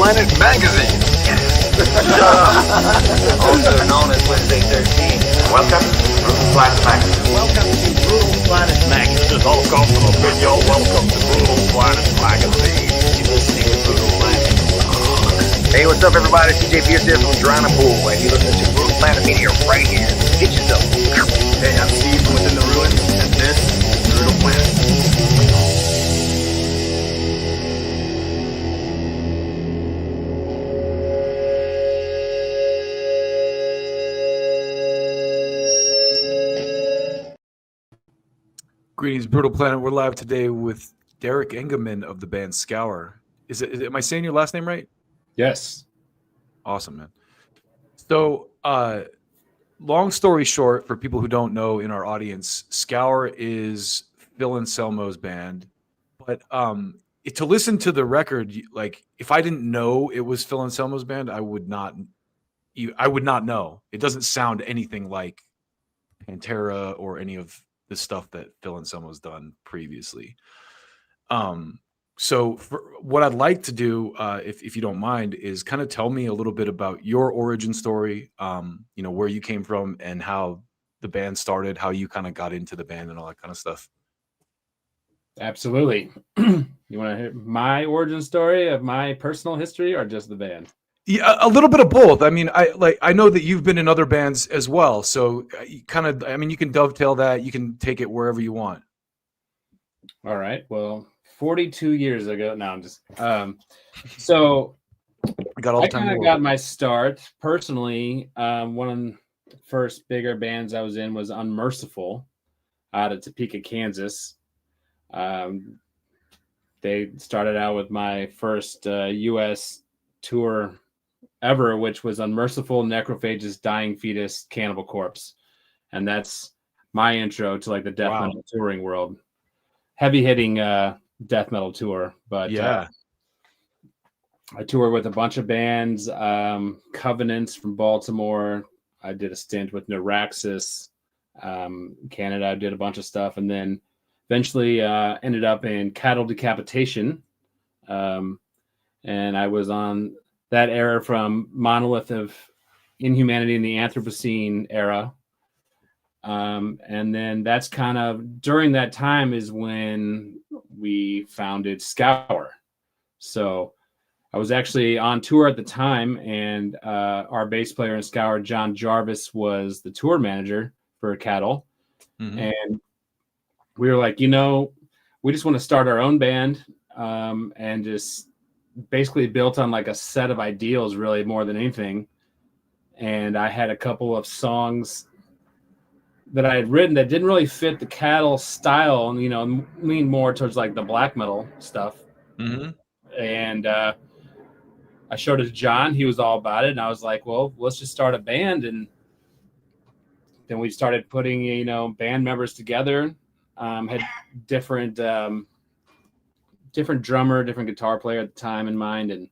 Planet Magazine. Also known as Wednesday 13. Welcome to Brutal Planet Magazine. Welcome to Brutal Planet Magazine. Welcome to the video. Welcome to Brutal Planet Magazine. You're listening to Brutal Planet. Hey, what's up, everybody? CJ Pierce here from Toronto Pool, and you're listening to Brutal Planet Media right here. Get yourself. Hey, I'm Steve from Within the Ruins, and this is Brutal Planet. Greetings, Brutal Planet. We're live today with Derek Engemann of the band SCOUR. Am I saying your last name right? Yes. Awesome, man. So, long story short, for people who don't know in our audience, SCOUR is Phil Anselmo's band. But to listen to the record, like if I didn't know it was Phil Anselmo's band, I would not know. It doesn't sound anything like Pantera or any of the stuff that Phil Anselmo's done previously. So what I'd like to do, if you don't mind, is kind of tell me a little bit about your origin story, where you came from and how the band started, how you kind of got into the band and all that kind of stuff. Absolutely. You want to hear my origin story of my personal history or just the band? Yeah, a little bit of both. I mean, I know that you've been in other bands as well, so you can dovetail that. You can take it wherever you want. All right. Well, 42 years ago. No, I'm just. So I kind of got my start personally. One of the first bigger bands I was in was Unmerciful, out of Topeka, Kansas. They started out with my first U.S. tour ever, which was Unmerciful, Necrophagus, Dying Fetus, Cannibal Corpse. And that's my intro to like the death metal touring world. Heavy hitting death metal tour. But yeah, I toured with a bunch of bands, Covenants from Baltimore. I did a stint with Neuraxis, Canada. I did a bunch of stuff, and then eventually ended up in Cattle Decapitation. And I was on that era from Monolith of Inhumanity in the Anthropocene era. And then that's kind of during that time is when we founded SCOUR. So I was actually on tour at the time, and our bass player in SCOUR, John Jarvis, was the tour manager for Cattle. Mm-hmm. And we were like, we just want to start our own band and just basically built on like a set of ideals, really, more than anything. And I had a couple of songs that I had written that didn't really fit the Cattle style and, lean more towards like the black metal stuff. Mm-hmm. And I showed it to John. He was all about it. And I was like, well, let's just start a band. And then we started putting, band members together, had different drummer, different guitar player at the time in mind.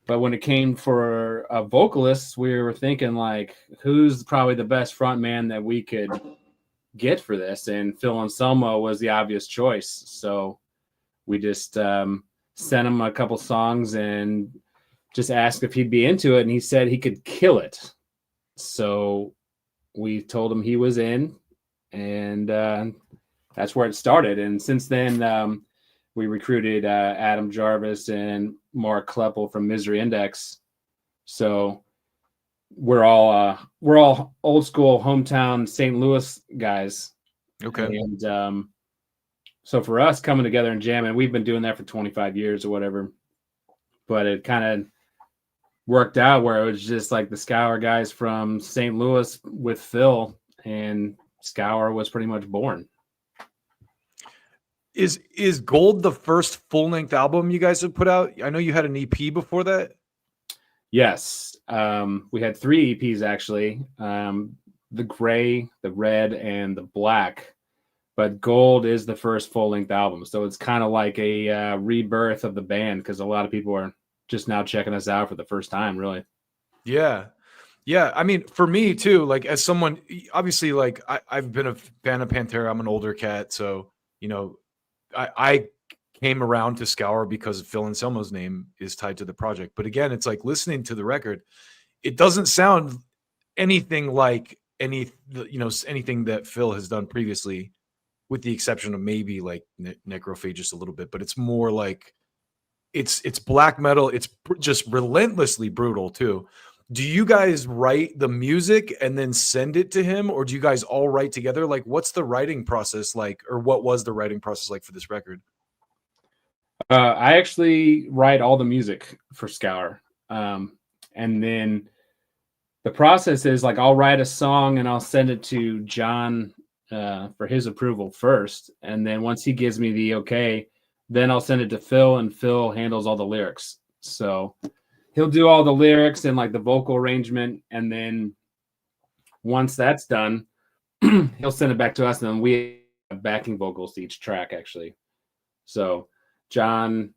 But when it came for a vocalist, we were thinking like, who's probably the best front man that we could get for this? And Phil Anselmo was the obvious choice. So we just sent him a couple songs and just asked if he'd be into it. And he said he could kill it. So we told him he was in, and that's where it started. And since then, we recruited Adam Jarvis and Mark Kleppel from Misery Index. So we're all old school hometown St. Louis guys. Okay. And so for us coming together and jamming, we've been doing that for 25 years or whatever. But it kind of worked out where it was just like the SCOUR guys from St. Louis with Phil, and SCOUR was pretty much born. Is Gold the first full-length album you guys have put out? I know you had an EP before that. Yes. We had 3 EPs actually. The gray, the red, and the black. But Gold is the first full-length album. So it's kind of like a rebirth of the band, because a lot of people are just now checking us out for the first time, really. Yeah. Yeah. I mean, for me too, like as someone, obviously, like I've been a fan of Pantera. I'm an older cat. So, I came around to SCOUR because Phil Anselmo's name is tied to the project. But again, it's like listening to the record, it doesn't sound anything like anything that Phil has done previously, with the exception of maybe like Necrophage just a little bit. But it's more like it's black metal. It's just relentlessly brutal too. Do you guys write the music and then send it to him, or do you guys all write together? Like, what's the writing process like, or what was the writing process like for this record? I actually write all the music for SCOUR. And then the process is like, I'll write a song and I'll send it to John for his approval first. And then once he gives me the okay, then I'll send it to Phil, and Phil handles all the lyrics. So he'll do all the lyrics and like the vocal arrangement. And then once that's done, he'll send it back to us. And then we have backing vocals to each track, actually. So John,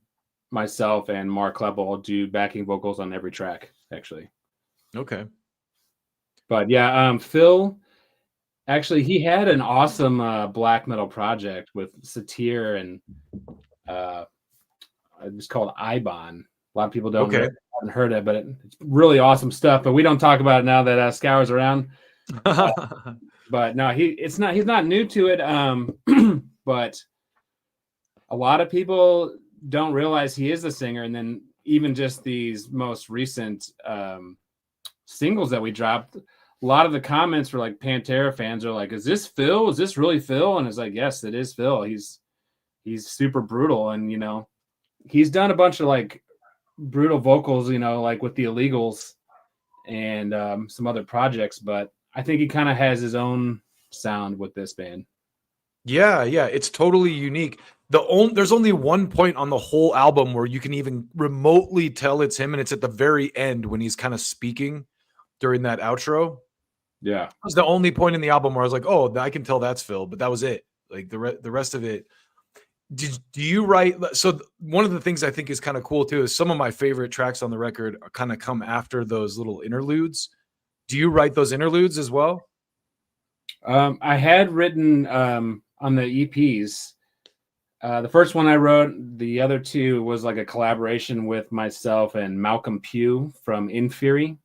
myself, and Mark Kleppel do backing vocals on every track, actually. Okay. But yeah, Phil, actually, he had an awesome black metal project with Satir, and it was called Ibon. A lot of people haven't heard it, but it's really awesome stuff. But we don't talk about it now that SCOUR's around. But no, he's not new to it. But a lot of people don't realize he is the singer. And then even just these most recent singles that we dropped, a lot of the comments were like Pantera fans are like, "Is this Phil? Is this really Phil?" And it's like, yes, it is Phil. He's super brutal, and he's done a bunch of like brutal vocals, like with the Illegals and some other projects. But I think he kind of has his own sound with this band. Yeah, it's totally unique. There's only one point on the whole album where you can even remotely tell it's him, and it's at the very end when he's kind of speaking during that outro. Yeah, it was the only point in the album where I was like, "Oh, I can tell that's Phil," but that was it. Like the rest of it. Do you write? So one of the things I think is kind of cool too is some of my favorite tracks on the record kind of come after those little interludes. Do you write those interludes as well? I had written on the EPs. The first one I wrote, the other two was like a collaboration with myself and Malcolm Pugh from Inferi.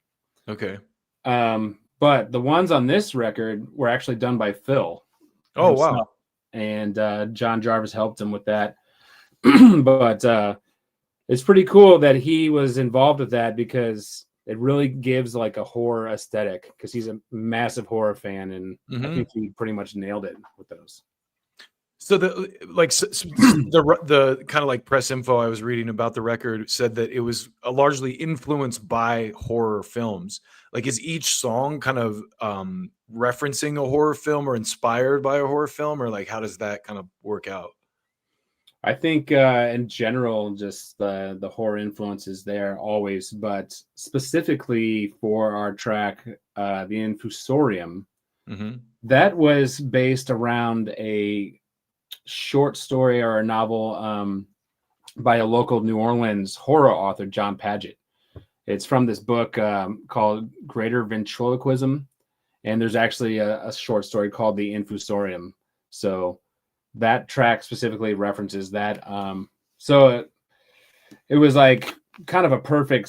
Okay. But the ones on this record were actually done by Phil. Oh, wow. And John Jarvis helped him with that. But it's pretty cool that he was involved with that, because it really gives like a horror aesthetic, because he's a massive horror fan, and I think he pretty much nailed it with those. So the kind of like press info I was reading about the record said that it was largely influenced by horror films. Like, is each song kind of referencing a horror film or inspired by a horror film, or like how does that kind of work out? I think in general, just the horror influence is there always, but specifically for our track, the Infusorium, that was based around a short story or a novel by a local New Orleans horror author, John Paget. It's from this book called Greater Ventriloquism, and there's actually a short story called The Infusorium. So that track specifically references that. So it was like kind of a perfect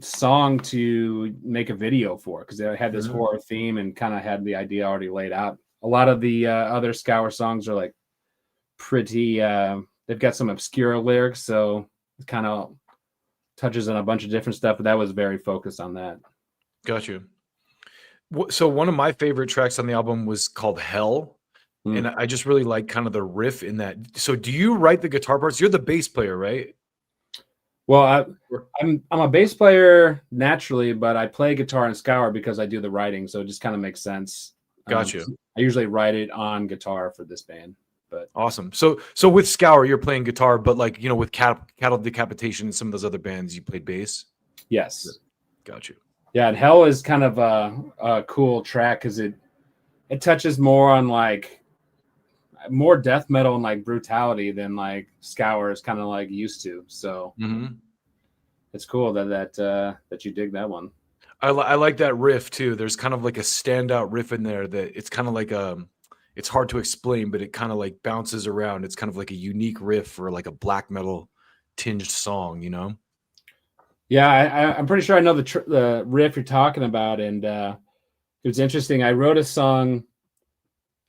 song to make a video for, because they had this horror theme and kind of had the idea already laid out. A lot of the other SCOUR songs are like pretty, they've got some obscure lyrics, so it kind of touches on a bunch of different stuff, but that was very focused on that. Got you. So one of my favorite tracks on the album was called Hell. And I just really like kind of the riff in that. So do you write the guitar parts? You're the bass player, right? Well, I'm a bass player naturally, but I play guitar in SCOUR because I do the writing, so it just kind of makes sense. Gotcha. I usually write it on guitar for this band. But awesome. So with SCOUR, you're playing guitar, but like, with Cattle Decapitation and some of those other bands, you played bass? Yes. Got you. Yeah, and Hell is kind of a cool track because it touches more on like more death metal and like brutality than like SCOUR is kind of like used to. So it's cool that you dig that one. I like that riff too. There's kind of like a standout riff in there that it's kind of like it's hard to explain, but it kind of like bounces around. It's kind of like a unique riff for like a black metal tinged song, you know? Yeah, I'm pretty sure I know the riff you're talking about, and it was interesting. I wrote a song,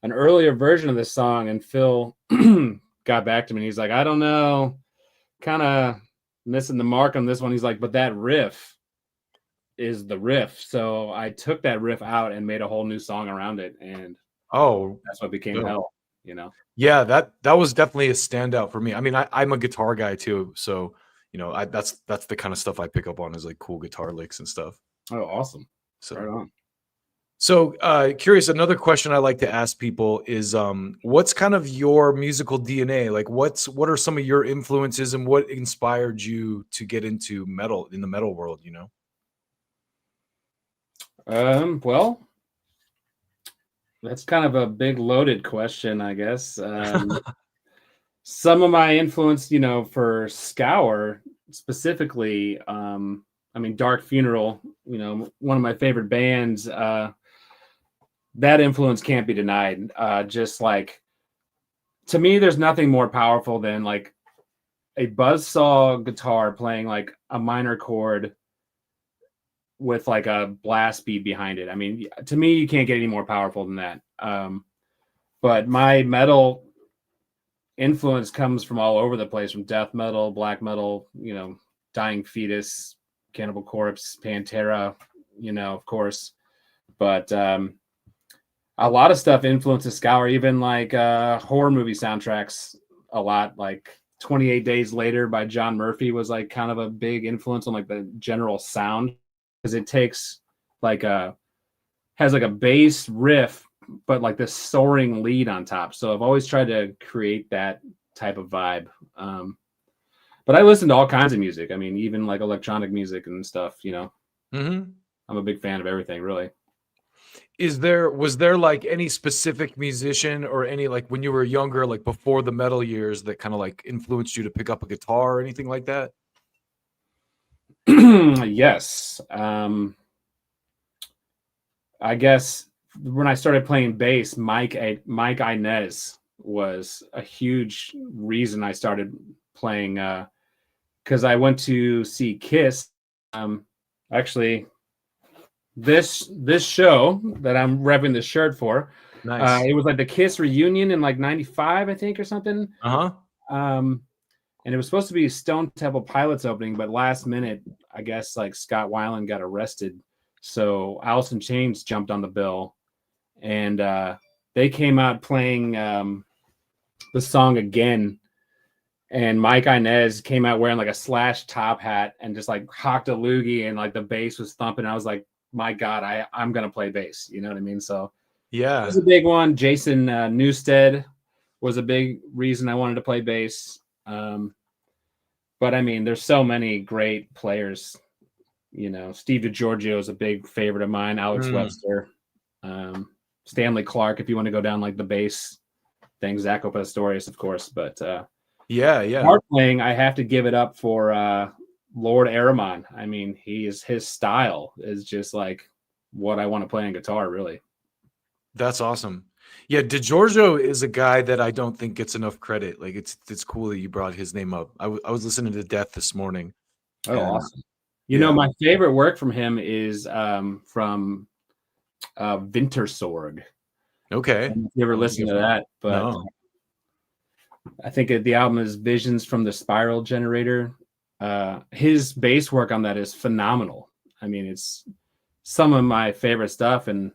an earlier version of this song, and Phil got back to me. And he's like, I don't know, kind of missing the mark on this one. He's like, but that riff is the riff. So I took that riff out and made a whole new song around it, and that's what became Hell. You know? Yeah, that was definitely a standout for me. I mean, I'm a guitar guy too, so you know, that's the kind of stuff I pick up on, is like cool guitar licks and stuff. Oh, awesome! So, right on. So, curious. Another question I like to ask people is, what's kind of your musical DNA? Like, what are some of your influences, and what inspired you to get into metal, in the metal world? You know. Well, that's kind of a big loaded question, I guess. Some of my influence, you know, for SCOUR specifically, I mean, Dark Funeral, you know, one of my favorite bands. That influence can't be denied. Just like, to me, there's nothing more powerful than like a buzzsaw guitar playing like a minor chord with like a blast beat behind it. I mean, to me, you can't get any more powerful than that. But my metal influence comes from all over the place, from death metal, black metal, you know, Dying Fetus, Cannibal Corpse, Pantera, you know, of course. But a lot of stuff influences SCOUR, even like horror movie soundtracks a lot. Like 28 Days Later by John Murphy was like kind of a big influence on like the general sound, because it takes like has like a bass riff, but like this soaring lead on top. So I've always tried to create that type of vibe. But I listen to all kinds of music. I mean, even like electronic music and stuff, you know. Mm-hmm. I'm a big fan of everything, really. Was there like any specific musician, or any, like when you were younger, like before the metal years, that kind of like influenced you to pick up a guitar or anything like that? Yes. I guess when I started playing bass, Mike Inez was a huge reason I started playing, because I went to see Kiss. Actually, this show that I'm repping the shirt for, Nice. it was like the Kiss reunion in like '95, I think, or something. And it was supposed to be Stone Temple Pilots opening, but last minute, I guess like Scott Weiland got arrested. So Alice in Chains jumped on the bill, and they came out playing the song Again. And Mike Inez came out wearing like a slash top hat and just like hocked a loogie, and like the bass was thumping. I was like, my God, I'm going to play bass. You know what I mean? So yeah, it was a big one. Jason Newsted was a big reason I wanted to play bass. But I mean, there's so many great players. You know, Steve DiGiorgio is a big favorite of mine. Alex Webster, Stanley Clark, if you want to go down like the bass thing. Zach Pastorius, of course. But yeah. Hard playing, I have to give it up for Lord Ahriman. I mean, his style is just like what I want to play on guitar, really. That's awesome. Yeah, DiGiorgio is a guy that I don't think gets enough credit. Like, it's cool that you brought his name up. I was listening to Death this morning. Oh, awesome. You know, my favorite work from him is from Wintersorg. Okay. If you ever listened to that, but no. I think the album is Visions from the Spiral Generator. His bass work on that is phenomenal. I mean, it's some of my favorite stuff, and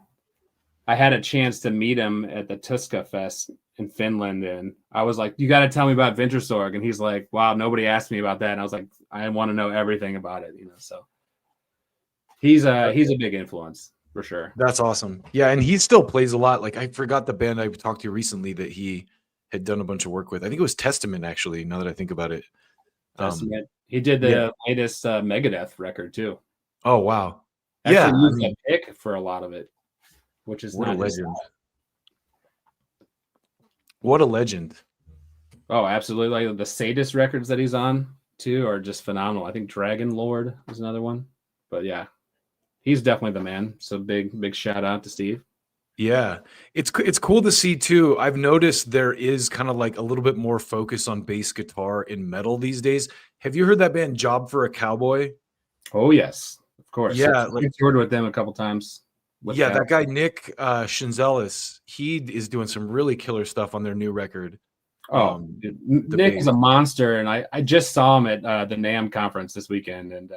I had a chance to meet him at the Tuska Fest in Finland, and I was like, you got to tell me about Wintersorg. And he's like, wow, nobody asked me about that. And I was like, I want to know everything about it, you know. So he's a big influence for sure. That's awesome. Yeah, and he still plays a lot. Like, I forgot the band I talked to recently that he had done a bunch of work with. I think it was Testament, actually, now that I think about it. Testament. He did the latest Megadeth record too. Oh, wow. Actually, he used a pick for a lot of it, which is what not a legend. What a legend. Oh, absolutely. Like the Sadist records that he's on too are just phenomenal. I think Dragon Lord is another one. But yeah, he's definitely the man. So big shout out to Steve. Yeah, it's cool to see too. I've noticed there is kind of like a little bit more focus on bass guitar in metal these days. Have you heard that band Job for a Cowboy? Oh yes, of course. Yeah, I toured with them a couple times. With yeah, Cal. that guy Nick Shinzelis, he is doing some really killer stuff on their new record. Oh, dude, Nick is bass. a monster, and I just saw him at the NAMM conference this weekend, and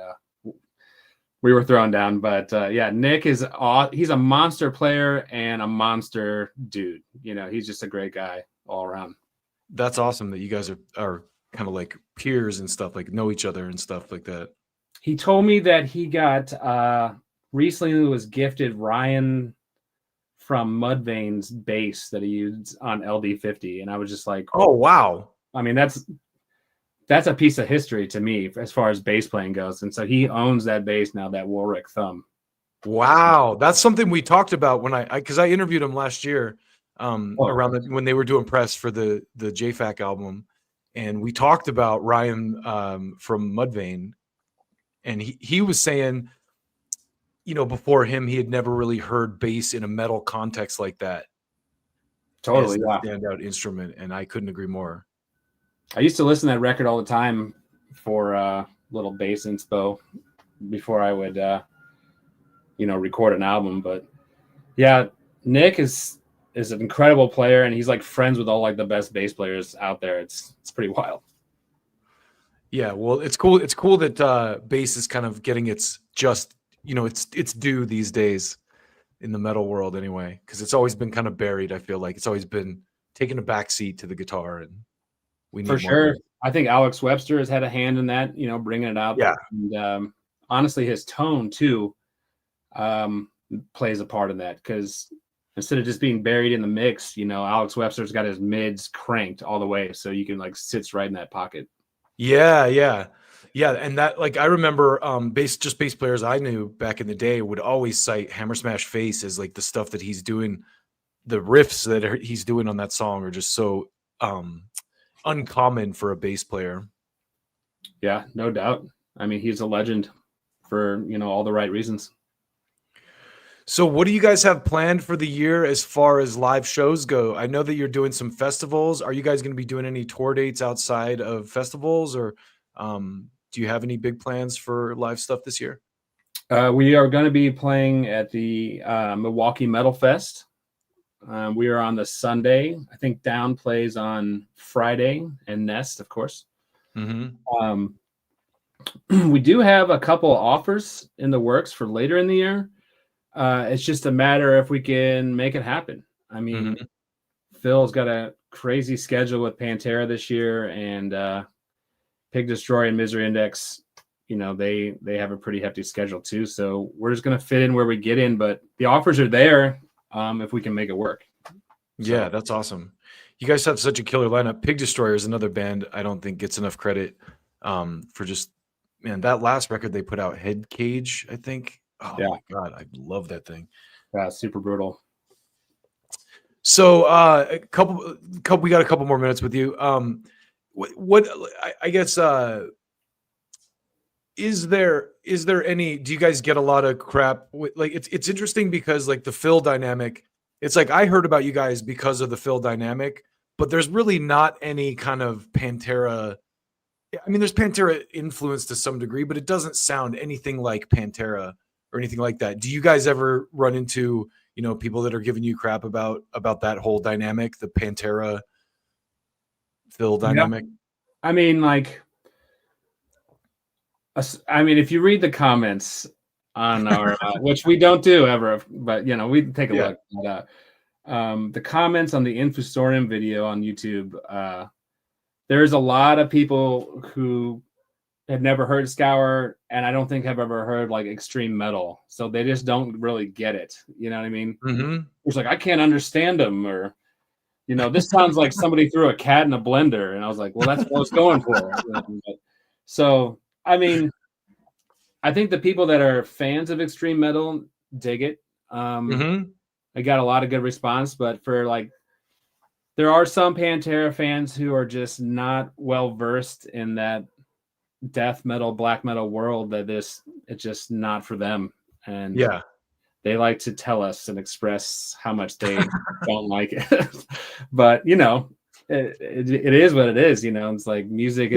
we were thrown down. But yeah, Nick he's a monster player and a monster dude. You know, he's just a great guy all around. That's awesome that you guys are kind of like peers and stuff, like know each other and stuff like that. He told me that he got recently was gifted Ryan from Mudvayne's bass that he used on LD50, and I was just like, oh wow. I mean, that's a piece of history to me as far as bass playing goes. And so he owns that bass now, that Warwick Thumb. Wow, that's something we talked about when because I interviewed him last year around when they were doing press for the JFAC album, and we talked about Ryan from Mudvayne, and he was saying, you know, before him he had never really heard bass in a metal context like that. Totally, yeah. Standout instrument, and I couldn't agree more. I used to listen to that record all the time for little bass inspo before I would, record an album. But yeah, Nick is an incredible player, and he's like friends with all like the best bass players out there. It's pretty wild. Yeah, well, it's cool. It's cool that bass is kind of getting its just, it's due these days in the metal world anyway, because it's always been kind of buried. I feel like it's always been taking a backseat to the guitar, and we need for sure. I think Alex Webster has had a hand in that, bringing it out. Yeah. And honestly, his tone too plays a part in that, because instead of just being buried in the mix, Alex Webster's got his mids cranked all the way, so you can like sits right in that pocket. Yeah, and that, like, I remember bass players I knew back in the day would always cite Hammer Smash Face as like the stuff that he's doing. The riffs that he's doing on that song are just so uncommon for a bass player. Yeah, no doubt. I mean, he's a legend for all the right reasons. So what do you guys have planned for the year as far as live shows go? I know that you're doing some festivals. Are you guys going to be doing any tour dates outside of festivals, or do you have any big plans for live stuff this year? We are going to be playing at the Milwaukee Metal Fest. We are on the Sunday. I think Down plays on Friday, and Nest, of course. Mm-hmm. We do have a couple offers in the works for later in the year. It's just a matter if we can make it happen. I mean, Phil's got a crazy schedule with Pantera this year, and Pig Destroy and Misery Index, they have a pretty hefty schedule too. So we're just going to fit in where we get in, but the offers are there if we can make it work. Yeah, that's awesome. You guys have such a killer lineup. Pig Destroyer is another band I don't think gets enough credit for just, man, that last record they put out, Head Cage, I think. Oh yeah. My God, I love that thing. Yeah, super brutal. So we got a couple more minutes with you. What I guess is there any, do you guys get a lot of crap? Like it's interesting because like the Phil dynamic, it's like I heard about you guys because of the Phil dynamic, but there's really not any kind of Pantera. I mean, there's Pantera influence to some degree, but it doesn't sound anything like Pantera or anything like that. Do you guys ever run into, people that are giving you crap about that whole dynamic, the Pantera Phil dynamic? Yeah. I mean, if you read the comments on our, which we don't do ever, but we take a look at the comments on the Infusorium video on YouTube. There's a lot of people who have never heard SCOUR, and I don't think have ever heard like extreme metal, so they just don't really get it. You know what I mean? Mm-hmm. It's like, I can't understand them, or this sounds like somebody threw a cat in a blender, and I was like, well, that's what I was going for. So I mean, I think the people that are fans of extreme metal dig it. I got a lot of good response, but there are some Pantera fans who are just not well versed in that death metal, black metal world, that it's just not for them. And they like to tell us and express how much they don't like it. But you know, it is what it is. You know, it's like music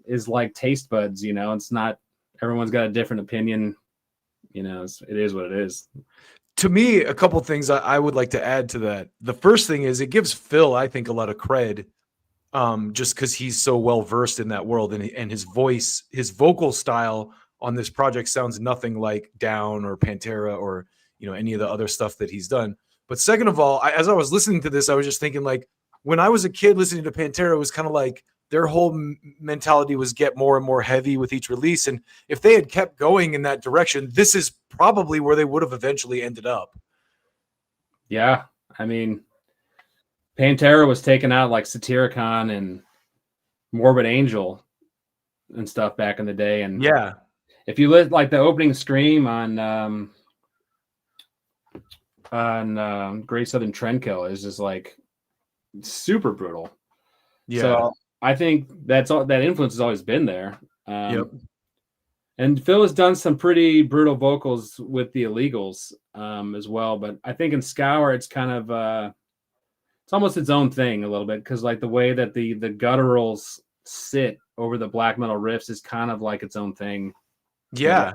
is like taste buds. You know, it's not everyone's got a different opinion. You know, it is what it is. To me, a couple things I would like to add to that. The first thing is it gives Phil, I think, a lot of cred, just because he's so well versed in that world, and his voice, his vocal style on this project sounds nothing like Down or Pantera or any of the other stuff that he's done. But second of all, as I was listening to this, I was just thinking, like, when I was a kid listening to Pantera, it was kind of like their whole mentality was get more and more heavy with each release. And if they had kept going in that direction, this is probably where they would have eventually ended up. Yeah. I mean, Pantera was taking out like Satyricon and Morbid Angel and stuff back in the day. And yeah, if you listen, like the opening scream on Great Southern Trendkill is just like super brutal. Yeah. So I think that influence has always been there. Yep. And Phil has done some pretty brutal vocals with the Illegals as well. But I think in SCOUR, it's kind of it's almost its own thing a little bit, because like the way that the gutturals sit over the black metal riffs is kind of like its own thing. Yeah.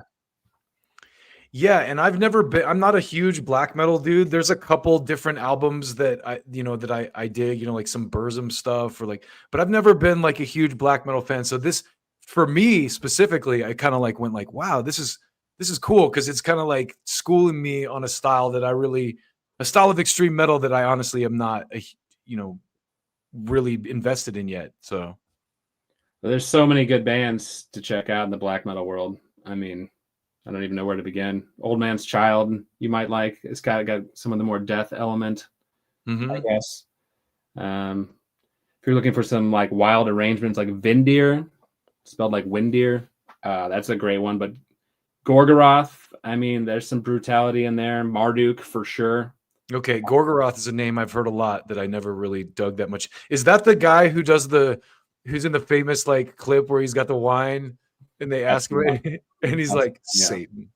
Yeah, and I'm not a huge black metal dude. There's a couple different albums that I dig, like some Burzum stuff but I've never been like a huge black metal fan. So this, for me specifically, I kind of like went like, wow, this is cool, because it's kind of like schooling me on a style of extreme metal that I honestly am not really invested in yet. So there's so many good bands to check out in the black metal world. I mean, I don't even know where to begin. Old Man's Child, you might like. It's got some of the more death element, I guess. If you're looking for some like wild arrangements, like Vindir, spelled like Windir, that's a great one. But Gorgoroth, I mean, there's some brutality in there. Marduk for sure. Okay, Gorgoroth is a name I've heard a lot that I never really dug that much. Is that the guy who's in the famous like clip where he's got the wine and they ask him and he's like, Satan?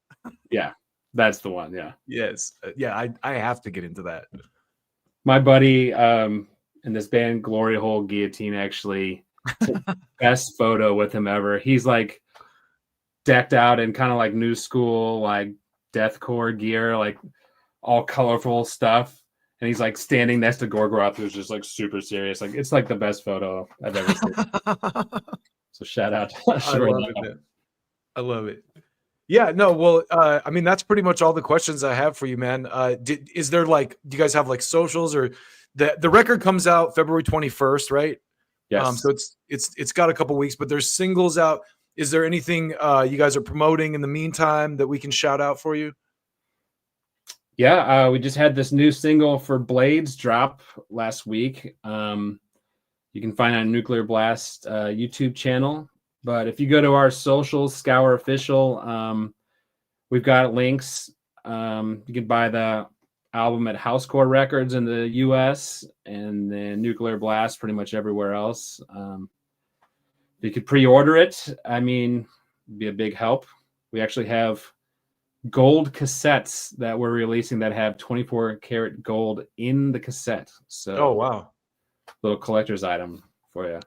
Yeah, that's the one. Yeah. Yes. Yeah, I have to get into that. My buddy in this band Glory Hole Guillotine actually took the best photo with him ever. He's like decked out in kind of like new school, like deathcore gear, like all colorful stuff. And he's like standing next to Gorgoroth, who's just like super serious. Like it's like the best photo I've ever seen. So shout out to I love it. Yeah, no, well, I mean, that's pretty much all the questions I have for you, man. Do you guys have like socials, or the record comes out February 21st, right? Yes. So it's got a couple weeks, but there's singles out. Is there anything you guys are promoting in the meantime that we can shout out for you? Yeah, we just had this new single for Blades drop last week. You can find it on Nuclear Blast YouTube channel. But if you go to our socials, SCOUR Official, we've got links. You can buy the album at Housecore Records in the US, and then Nuclear Blast pretty much everywhere else. You could pre-order it. I mean, it'd be a big help. We actually have gold cassettes that we're releasing that have 24 karat gold in the cassette. So, oh wow, little collector's item for you.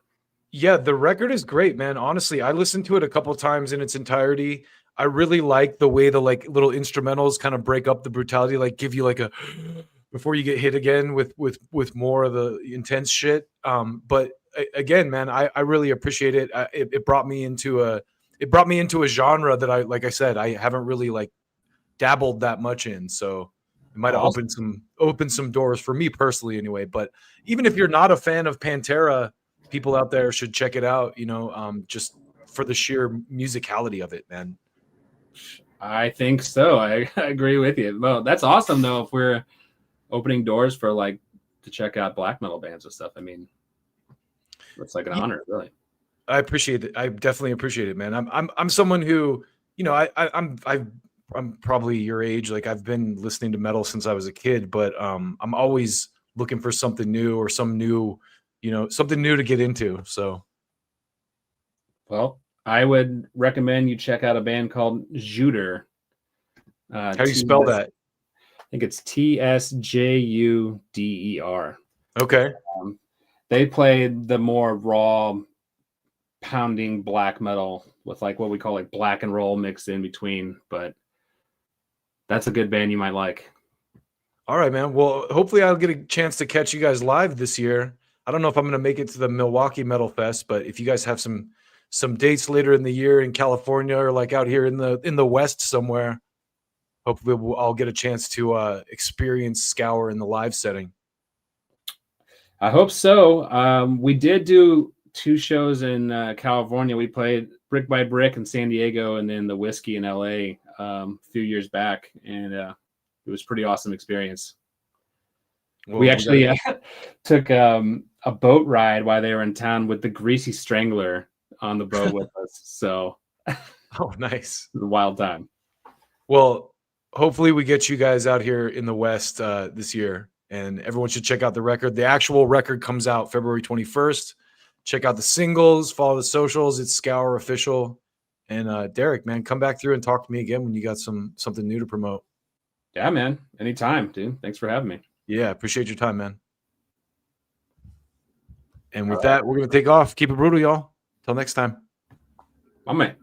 Yeah, the record is great, man. Honestly, I listened to it a couple times in its entirety. I really like the way the like little instrumentals kind of break up the brutality, like give you like a before you get hit again with more of the intense shit. But again, man, I really appreciate it. It brought me into a genre that like I said, I haven't really like dabbled that much in. So it might have opened some doors for me personally anyway. But even if you're not a fan of Pantera, people out there should check it out, just for the sheer musicality of it, man. I think so. I agree with you. Well, that's awesome though, if we're opening doors for like to check out black metal bands and stuff. I mean, it's like an honor, really. I appreciate it. I definitely appreciate it, man. I'm someone who, I'm probably your age. Like I've been listening to metal since I was a kid, but I'm always looking for something new or something new to get into. So, well, I would recommend you check out a band called Juder. How do you spell that? think it's TSJUDER. Okay. They play the more raw, pounding black metal with like what we call like black and roll mixed in between. But that's a good band you might like. All right, man. Well, hopefully I'll get a chance to catch you guys live this year. I don't know if I'm going to make it to the Milwaukee Metal Fest, but if you guys have some dates later in the year in California or like out here in the West somewhere, hopefully I'll get a chance to experience SCOUR in the live setting. I hope so. We did do 2 shows in California. We played Brick by Brick in San Diego and then the Whiskey in LA a few years back. And it was a pretty awesome experience. Well, we actually took a boat ride while they were in town with the Greasy Strangler on the boat with us. So, oh, nice. It was a wild time. Well, hopefully we get you guys out here in the West this year, and everyone should check out the record. The actual record comes out February 21st. Check out the singles, follow the socials. It's SCOUR Official. And Derek, man, come back through and talk to me again when you got something new to promote. Yeah, man. Anytime, dude. Thanks for having me. Yeah, appreciate your time, man. And with that, we're going to take off. Keep it brutal, y'all. Till next time. My man.